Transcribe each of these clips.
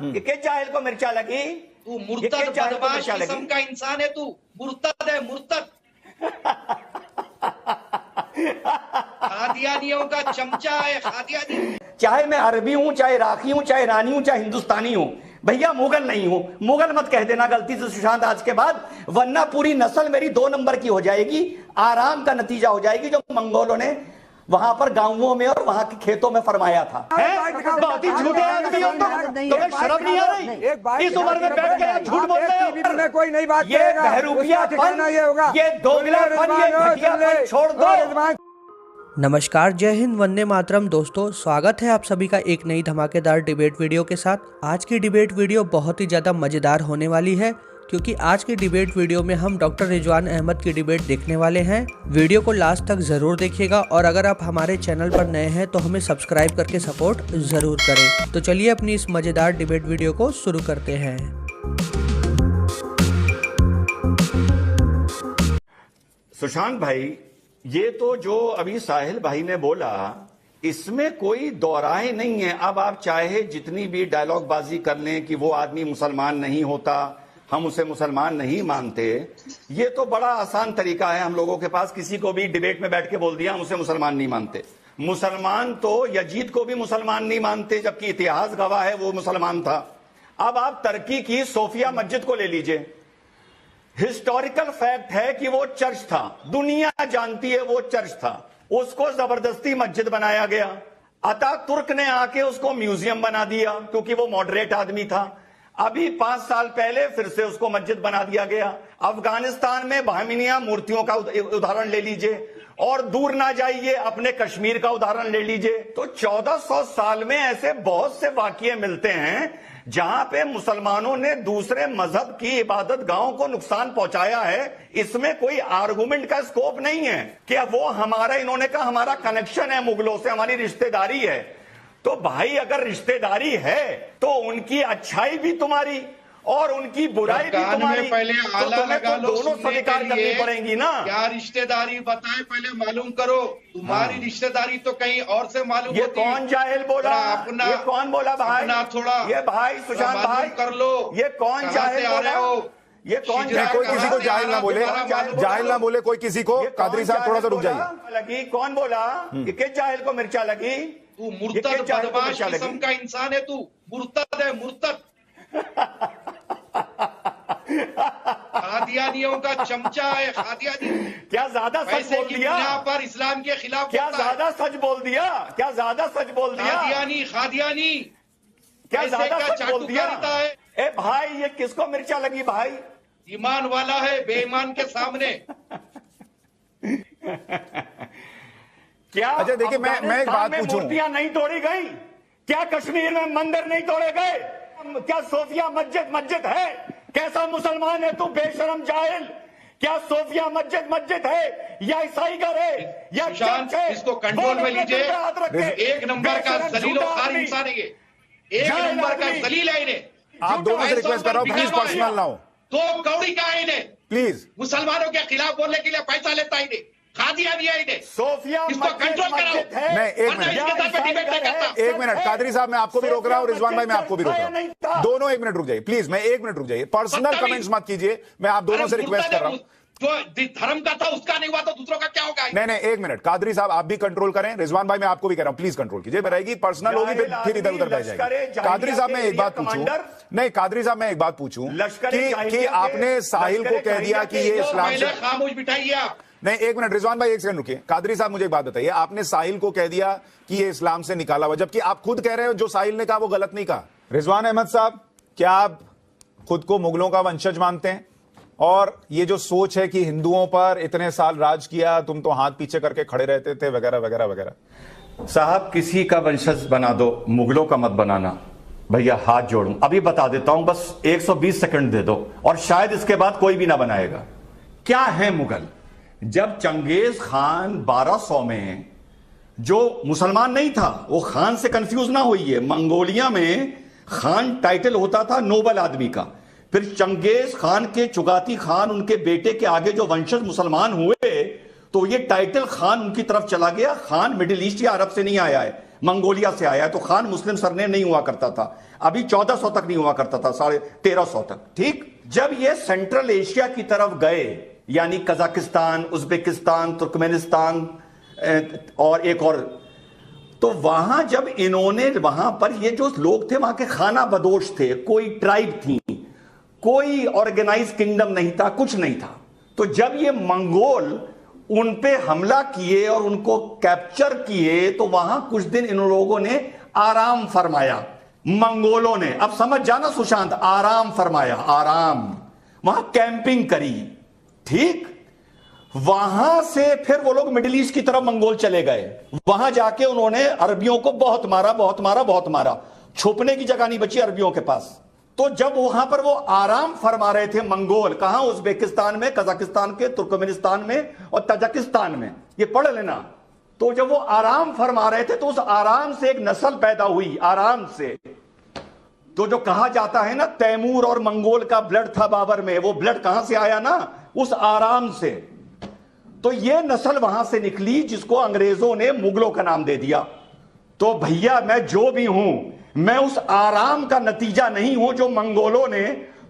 कि जाहिल को मिर्चा लगी। तू मुर्तद बदमाश किस्म का इंसान है, तू मुर्तद है, मुर्तद। खादियानियों का चमचा है, खादियानी। चाहे मैं अरबी हूं, चाहे इराकी हूं, चाहे ईरानी हूं, चाहे हिंदुस्तानी हूं, भैया मुगल नहीं हूं। मुगल मत कह देना गलती से सुशांत आज के बाद, वरना पूरी नस्ल मेरी 2 नंबर की हो जाएगी। आराम का नतीजा हो जाएगी जो मंगोलों ने वहां पर गांवों में और वहां के खेतों में फरमाया था। बहुत ही झूठे आदमी हो तुम्हें शर्म नहीं आ रही? इस उम्र में बैठ के झूठ बोल रहे हो। कोई नई बात ये बहरूपियापन, ये दोगलापन, ये घटियापन छोड़ दो। नमस्कार, जय हिंद, वंदे मातरम। दोस्तों, स्वागत है आप सभी का एक नई धमाकेदार डिबेट वीडियो के साथ। आज की डिबेट वीडियो बहुत ही ज़्यादा मज़ेदार होने वाली है, क्योंकि आज की डिबेट वीडियो में हम डॉक्टर रिजवान अहमद की डिबेट देखने वाले हैं। वीडियो को लास्ट तक ज़रूर देखिएगा और अगर आप हमारे चैनल पर नए हैं तो हमें सब्सक्राइब करके सपोर्ट ज़रूर करें। तो चलिए अपनी इस मज़ेदार डिबेट वीडियो को शुरू करते हैं। सुशांत भाई, ये तो जो अभी साहिल भाई ने बोला, इसमें कोई दोहराए नहीं है। अब आप चाहे जितनी भी डायलॉग बाजी कर लें कि वो आदमी मुसलमान नहीं होता, हम उसे मुसलमान नहीं मानते, ये तो बड़ा आसान तरीका है हम लोगों के पास। किसी को भी डिबेट में बैठ के बोल दिया हम उसे मुसलमान नहीं मानते। मुसलमान तो यजीद को भी मुसलमान नहीं मानते, जबकि इतिहास गवाह है वो मुसलमान था। अब आप तुर्की की सोफिया मस्जिद को ले लीजिए, हिस्टोरिकल फैक्ट है कि वो चर्च था, दुनिया जानती है वो चर्च था। उसको जबरदस्ती मस्जिद बनाया गया। अतातुर्क ने आके उसको म्यूजियम बना दिया क्योंकि वो मॉडरेट आदमी था। अभी 5 साल पहले फिर से उसको मस्जिद बना दिया गया। अफगानिस्तान में बहमिनिया मूर्तियों का उदाहरण ले लीजिए, और दूर ना जाइए अपने कश्मीर का उदाहरण ले लीजिए। तो 1400 साल में ऐसे बहुत से वाकये मिलते हैं जहां पे मुसलमानों ने दूसरे मजहब की इबादत गाहों को नुकसान पहुंचाया है। इसमें कोई आर्गुमेंट का स्कोप नहीं है कि वो हमारा, इन्होंने कहा हमारा कनेक्शन है मुगलों से, हमारी रिश्तेदारी है। तो भाई अगर रिश्तेदारी है तो उनकी अच्छाई भी तुम्हारी और उनकी बुराई भी तुम्हारी। पहले आला तो लगा लो, दोनों स्वीकार करनी पड़ेंगी ना। क्या रिश्तेदारी बताए पहले मालूम करो। तुम्हारी रिश्तेदारी तो कहीं और से मालूम ये होती। कौन जाहिल बोला? अपना ये कौन बोला भाई? अपना थोड़ा ये भाई सुशांत भाई कर लो। ये कौन जाहिल बोला? ये कौन जाहिल? कोई किसी को जाहिल ना बोले, जाहिल ना बोले कोई किसी को। कादरी साहब थोड़ा सा रुक जाइए। लगी कौन बोला कि किस जाहिल को मिर्चा लगी? तू मुर्तद बदमाश किस्म का इंसान है, तू मुर्तद है, मुर्तद। खादियानियों का चमचा है, खादियानी। क्या ज्यादा सच बोल दिया? पर इस्लाम के खिलाफ क्या ज्यादा सच बोल दिया? क्या ज्यादा सच बोल दिया? खादियानी, खादियानी क्या ज्यादा सच बोल दिया? है। ए भाई, ये किसको मिर्चा लगी भाई? ईमान वाला है बेईमान के सामने। क्या अच्छा देखिए, मैं एक बात पूछूं। मूर्तियां नहीं तोड़ी गई? क्या कश्मीर में मंदिर नहीं तोड़े गए? क्या सोफिया मस्जिद है? कैसा मुसलमान है तू बेशरम जाहिल? क्या सोफिया मस्जिद है या ईसाई घर है या चर्च है? इसको कंट्रोल में लीजिए। एक नंबर का जलील इंसान है ये, एक नंबर का जलील है इन्हें। आप दोनों से रिक्वेस्ट कर रहा हूँ, प्लीज पर्सनल ना हो। 2 कौड़ी का है इन्हें, प्लीज। मुसलमानों के खिलाफ बोलने के लिए पैसा लेता है इन्हें, खादिया दिया इन्हें। सोफिया इसको कंट्रोल कराओ। मैं एक मिनट कादरी साहब, मैं आपको भी रोक रहा हूँ, रिजवान भाई मैं आपको भी रोक रहा हूँ। दोनों 1 मिनट रुक जाइए प्लीज। मैं 1 मिनट रुक जाइए, पर्सनल कमेंट्स मत कीजिए। मैं आप दोनों से रिक्वेस्ट कर रहा हूँ। जो धर्म का था उसका नहीं हुआ तो दूसरों का क्या होगा? नहीं 1 मिनट कादरी साहब, आप भी कंट्रोल करें। रिजवान भाई मैं आपको भी कह रहा हूं, प्लीज कंट्रोल कीजिए। रहेगी पर्सनल होगी फिर इधर उधर बह जाएगी। कादरी साहब मैं एक बात पूछूं, नहीं कादरी साहब मैं एक बात पूछूं कि आपने साहिल को कह दिया कि ये इस्लाम से, खामोश बिठाइए आप। नहीं 1 मिनट रिजवान भाई 1 सेकंड रुकिए। कादरी साहब मुझे एक बात बताइए, आपने साहिल को कह दिया कि ये इस्लाम से निकाला हुआ, जबकि आप खुद कह रहे हो जो साहिल ने कहा वो गलत नहीं कहा। रिजवान अहमद साहब, क्या आप खुद को मुगलों का वंशज मानते हैं? और ये जो सोच है कि हिंदुओं पर इतने साल राज किया, तुम तो हाथ पीछे करके खड़े रहते थे, वगैरह वगैरह वगैरह। साहब किसी का वंशज बना दो, मुगलों का मत बनाना। भैया हाथ जोड़ूं, अभी बता देता हूं, बस 120 सेकंड दे दो और शायद इसके बाद कोई भी ना बनाएगा। क्या है मुगल? जब चंगेज खान 1200 में, जो मुसलमान नहीं था, वो खान से कंफ्यूज ना होइए, मंगोलिया में खान टाइटल होता था नोबल आदमी का। फिर चंगेज खान के चुगाती खान, उनके बेटे के आगे जो वंशज मुसलमान हुए, तो ये टाइटल खान उनकी तरफ चला गया। खान मिडिल ईस्ट या अरब से नहीं आया है, मंगोलिया से आया है, तो खान मुस्लिम सरनेम नहीं हुआ करता था, अभी 1400 तक नहीं हुआ करता था, 1350 तक। ठीक, जब ये सेंट्रल एशिया की तरफ गए, यानी कजाकिस्तान, उज्बेकिस्तान, तुर्कमेनिस्तान और एक और, तो वहां जब इन्होंने, वहां पर ये जो लोग थे वहां के खाना बदोश थे, कोई ट्राइब थी, कोई ऑर्गेनाइज किंगडम नहीं था, कुछ नहीं था। तो जब ये मंगोल उन पे हमला किए और उनको कैप्चर किए, तो वहां कुछ दिन इन लोगों ने आराम फरमाया, मंगोलों ने। अब समझ जाना सुशांत, आराम फरमाया, आराम, वहां कैंपिंग करी। ठीक, वहां से फिर वो लोग मिडिल ईस्ट की तरफ मंगोल चले गए, वहां जाके उन्होंने अरबियों को बहुत मारा, बहुत मारा, बहुत मारा, छुपने की जगह नहीं बची अरबियों के पास। तो जब वहां पर वो आराम फरमा रहे थे मंगोल, कहां, उज्बेकिस्तान में, कजाकिस्तान के, तुर्कमेनिस्तान में और तजाकिस्तान में, ये पढ़ लेना। तो जब वो आराम फरमा रहे थे तो उस आराम से एक नस्ल पैदा हुई, आराम से। तो जो कहा जाता है ना तैमूर और मंगोल का ब्लड था बाबर में, वो ब्लड कहां से आया ना, उस आराम से। तो ये नस्ल वहां से निकली जिसको अंग्रेजों ने मुगलों का नाम दे दिया। तो भैया मैं जो भी हूं, मैं उस आराम का नतीजा नहीं हूं जो मंगोलों ने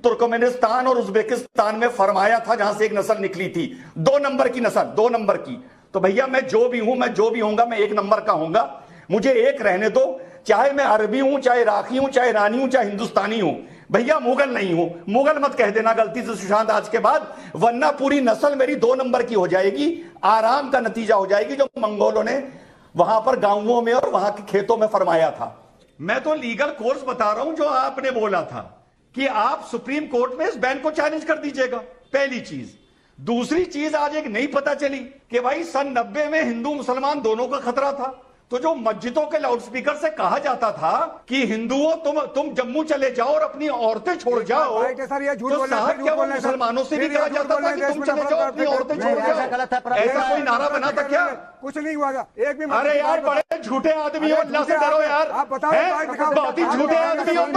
तुर्कमेनिस्तान और उज्बेकिस्तान में फरमाया था, जहां से एक नस्ल निकली थी, 2 नंबर की नस्ल, 2 नंबर की। तो भैया मैं जो भी हूं, मैं जो भी होऊंगा, मैं 1 नंबर का होऊंगा, मुझे एक रहने दो, चाहे मैं अरबी हूं, चाहे इराकी हूं, चाहे ईरानी हूं, चाहे हिंदुस्तानी हूं, भैया मुगल नहीं हूं। मुगल मत कह देना गलती से सुशांत आज के बाद, वरना पूरी नस्ल मेरी 2 नंबर की हो जाएगी, आराम का नतीजा हो जाएगी, जो मंगोलों ने वहां पर गांवों में और वहां के खेतों में फरमाया था। मैं तो लीगल कोर्स बता रहा हूं जो आपने बोला था कि आप सुप्रीम कोर्ट में इस बैन को चैलेंज कर दीजिएगा, पहली चीज। दूसरी चीज आज एक नई पता चली कि भाई सन 90 में हिंदू मुसलमान दोनों का खतरा था। तो जो मस्जिदों के लाउडस्पीकर से कहा जाता था कि हिंदुओं तुम जम्मू चले जाओ और अपनी औरतें छोड़ जाओ, सर ये झूठ तो बोलना साहब क्या वो मुसलमानों से भी कहा जाता था कि तुम चले जाओ अपनी औरतें छोड़ जाओ? ऐसा कोई नारा बना था क्या? कुछ नहीं हुआ, एक भी। अरे यार बड़े झूठे आदमी हो, अल्लाह से डरो यार, आप बताओ, बहुत ही झूठे आदमी हो तुम,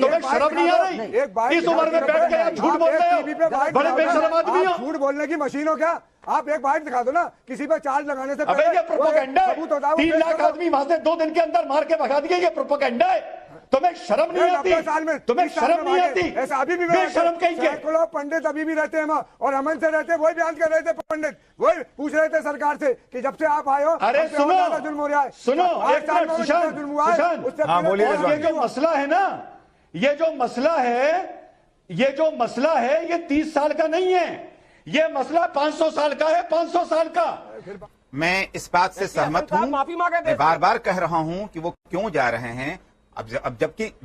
तुम्हें शर्म नहीं आ रही? इस उम्र में बैठ के झूठ बोल रहे हो, बड़े बेशर्म आदमी हो। झूठ बोलने की मशीन हो क्या? आप एक बाइट दिखा दो ना, किसी पर चार्ज लगाने से अबे ये प्रोपेगेंडा है, 3 लाख आदमी वहां से 2 दिन के अंदर मार के भगा दिए, ये प्रोपेगेंडा है। तुम्हें शर्म नहीं आती? तुम्हें शर्म नहीं आती? ऐसा अभी भी बेशर्म कहीं के सैकड़ों पंडित अभी भी रहते हैं और अमन से रहते हैं, वही बयान कर रहे थे पंडित, वही पूछ रहे थे सरकार से कि जब से आप आए हो, अरे सुनो जुल्म हो रहा है। सुनो, एक मिनट सुशांत, हाँ बोलिए। ये जो मसला है ना, ये जो मसला है, ये 30 साल का नहीं है, ये मसला 500 साल का है, 500 साल का। मैं इस बात से सहमत हूं, मैं बार बार कह रहा हूं कि वो क्यों जा रहे हैं। अब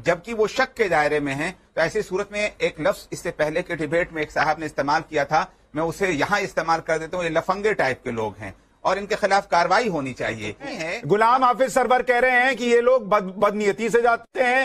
जबकि वो शक के दायरे में हैं, तो ऐसी सूरत में एक लफ्ज इससे पहले के डिबेट में एक साहब ने इस्तेमाल किया था, मैं उसे यहां इस्तेमाल कर देता हूं, ये लफंगे टाइप के लोग हैं और इनके खिलाफ कार्रवाई होनी चाहिए। गुलाम हाफिज सरवर कह रहे हैं कि ये लोग बदनीयती से जाते हैं,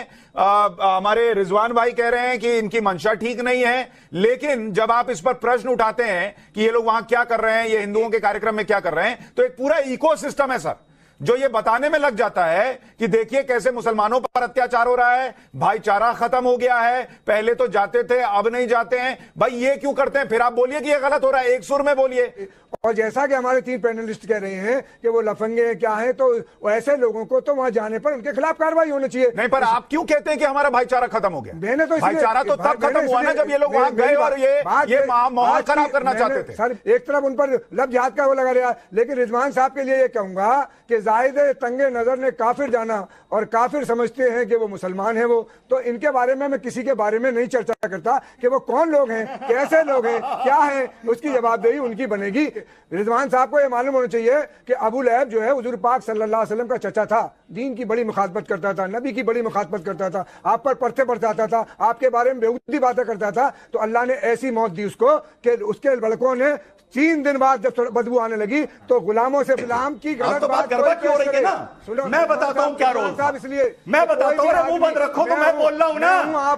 हमारे रिजवान भाई कह रहे हैं कि इनकी मंशा ठीक नहीं है। लेकिन जब आप इस पर प्रश्न उठाते हैं कि ये लोग वहां क्या कर रहे हैं, ये हिंदुओं के कार्यक्रम में क्या कर रहे हैं, तो एक पूरा इकोसिस्टम है सर, जो ये बताने में लग जाता है कि देखिए कैसे मुसलमानों पर अत्याचार हो रहा है, भाईचारा खत्म हो गया है, पहले तो जाते थे अब नहीं जाते हैं। भाई ये क्यों करते हैं? फिर आप बोलिए कि ये गलत हो रहा है, एक सुर में बोलिए। और जैसा कि हमारे 3 पैनलिस्ट कह रहे हैं कि वो लफंगे क्या है, तो ऐसे लोगों को तो वहां जाने पर उनके खिलाफ कार्रवाई होनी चाहिए। नहीं, पर आप क्यों कहते हैं कि हमारा भाईचारा खत्म हो गया? मैंने तो भाईचारा तो तब खत्म हुआ ना जब ये लोग वहां गए और ये माहौल खराब करना चाहते थे। सर एक तरफ उन पर लब जिहाद का वो लगा रहा, लेकिन रिजवान साहब के लिए ये कहूंगा कि जाहिद तंगे नजर ने काफिर जाना और काफिर समझते हैं कि वो मुसलमान है, वो तो इनके बारे में मैं किसी के बारे में नहीं चर्चा करता कि वो कौन लोग हैं, कैसे लोग हैं, क्या है, उसकी जवाबदेही उनकी बनेगी। रिजवान साहब को ये मालूम होना चाहिए कि अबू लहब जो है हुजूर पाक सल्लल्लाहु अलैहि वसल्लम का चचा था, दीन की बड़ी मुखातबत करता था, नबी की बड़ी मुखातबत करता था, आप पर पर्चे बरसाता था, आपके बारे में बेहुदी बातें करता था, तो अल्लाह ने ऐसी मौत दी उसको कि उसके लड़कों ने 3 दिन बाद जब बदबू आने लगी तो गुलामों से गुलाम की गलत बात क्यों हो रही है ना? मैं बताता हूँ क्या रोल था, इसलिए मैं बताता हूँ। मुंह बंद रखो तो मैं बोल रहा हूँ ना,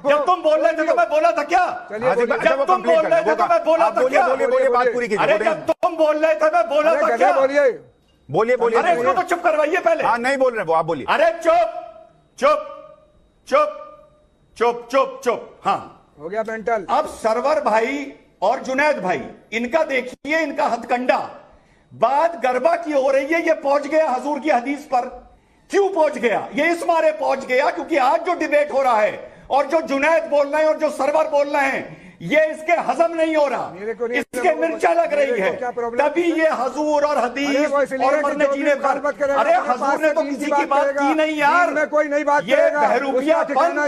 जब तुम बोल रहे थे तो मैं बोला था क्या? जब तुम बोल रहे थे तो मैं बोला था क्या? बोलिए, बात पूरी कीजिए। अरे जब तुम बोल रहे थे मैं बोला था क्या? बोलिए। अरे इसको तो चुप करवाइए पहले। हाँ नहीं बोल रहे वो, आप बोलिए। अरे चुप। हाँ हो गया मेंटल। अब सरवर भाई और जुनैद भाई, इनका देखिए, इनका हथकंडा, बात गरबा की हो रही है, ये पहुंच गया हजूर की हदीस पर क्यों पहुंच गया? ये इस मारे पहुंच गया क्योंकि आज जो डिबेट हो रहा है और जो जुनैद बोल रहे हैं और जो सरवर बोल रहे हैं, ये इसके हजम नहीं हो रहा, इसके मिर्चा लग रही है, तभी ये हजूर और हदीस और मरने जीने पर। अरे हजूर ने तो किसी की बात की नहीं यार, मैं कोई नई बात ये बहरूपियापन,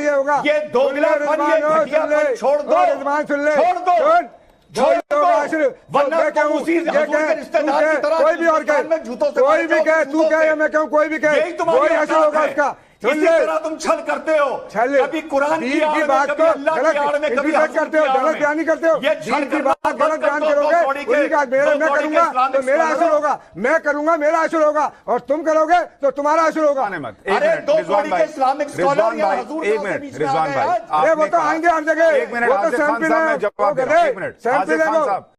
ये दोगलापन, ये घटियापन छोड़ दो, छोड़ दो, वरना तुम उसी हजूर के रिश्तेदार की तरह कोई भी और कहे, कोई भी कहे, तू कहे मैं कहूं, कोई भी कहे, यही तुम्हारी कोई असर होगा औकात है। उसका। इसी तरह तुम छल करते हो, कभी कुरान की आड़ में, कभी अल्लाह की आड़ में, कभी हजूर करते हो, की आड़ गलत में। बयान नहीं करते हो, ये दीन की बात गलत बयान करोगे, उन्हीं का मैं करूंगा तो मेरा असर होगा, मैं करूंगा मेरा असर होगा, और तुम करोगे तो तुम्हारा असर होगा। अरे दो जोड़ी के इस्लामिक स्कॉलर या हजूर एक मिनट रिजवान भाई, अरे वो तो आएंगे हर जगह, एक मिनट, वो तो आसिफ खान सैंपल साहब, मैं है, जवाब दे रहा हूं। एक मिनट, सैंपल आसिफ है खान वो। साहब,